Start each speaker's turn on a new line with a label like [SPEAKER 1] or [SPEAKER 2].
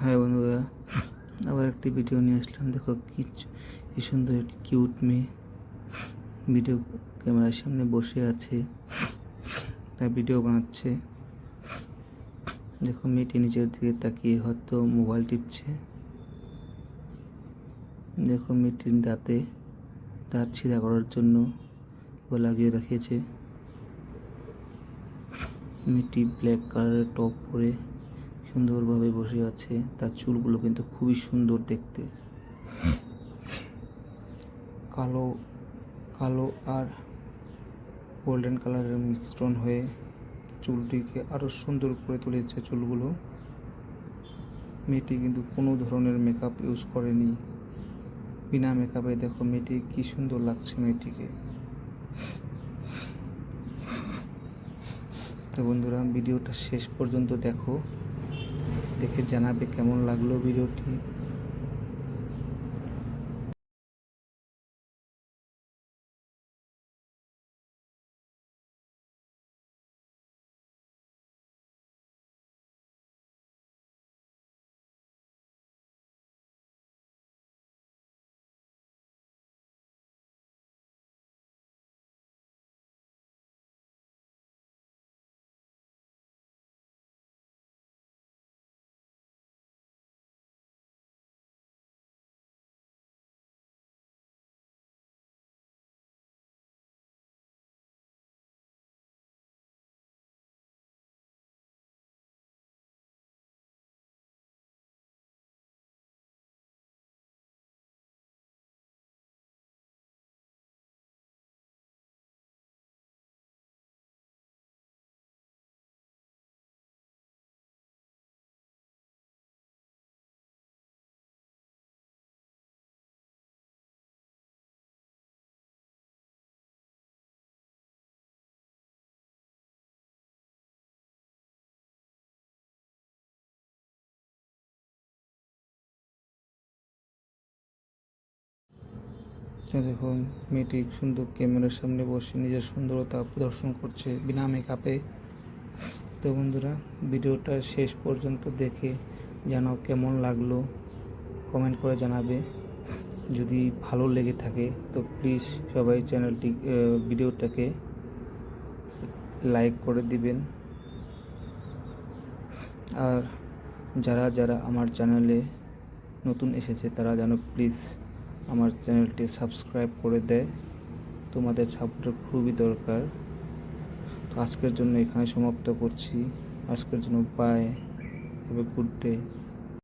[SPEAKER 1] হ্যাঁ বন্ধুরা, আবার একটি ভিডিও নিয়ে আসলাম। দেখো কি সুন্দর একটি কিউট মেয়ে ভিডিও ক্যামেরার সামনে বসে আছে, তার ভিডিও বানাচ্ছে। দেখো মেয়েটি নিচের দিকে তাকিয়ে হয়তো মোবাইল টিপছে। দেখো মেয়েটির দাঁত ছিঁড়া করার জন্য লাগিয়ে রেখেছে। মেয়েটি ব্ল্যাক কালারের টপ পরে সুন্দরভাবে বসে আছে। তার চুলগুলো কিন্তু খুবই সুন্দর দেখতে, কালো কালো আর গোল্ডেন কালারের মিশ্রণ হয়ে চুলটিকে আরও সুন্দর করে তুলেছে। চুলগুলো মেয়েটি কিন্তু কোনো ধরনের মেকআপ ইউজ করেনি, বিনা মেকআপে দেখো মেয়েটি কি সুন্দর লাগছে মেয়েটিকে। তো বন্ধুরা, ভিডিওটা শেষ পর্যন্ত দেখো, দেখে জানাবে কেমন লাগলো ভিডিওটি। দেখুন মেয়েটি সুন্দর ক্যামেরার সামনে বসে নিজের সুন্দরতা প্রদর্শন করছে বিনা মেকআপে। তো বন্ধুরা, ভিডিওটা শেষ পর্যন্ত দেখে জানাও কেমন লাগলো, কমেন্ট করে জানাবে। যদি ভালো লেগে থাকে তো প্লিজ সবাই ভিডিওটাকে লাইক করে দিবেন। আর যারা আমার চ্যানেলে নতুন এসেছে তারা যেন প্লিজ আমার চ্যানেলটি সাবস্ক্রাইব করে দেয়। তোমাদের সাপোর্টের খুবই দরকার। তো আজকের জন্য এখানে সমাপ্ত করছি। আজকের জন্য bye, have a good day.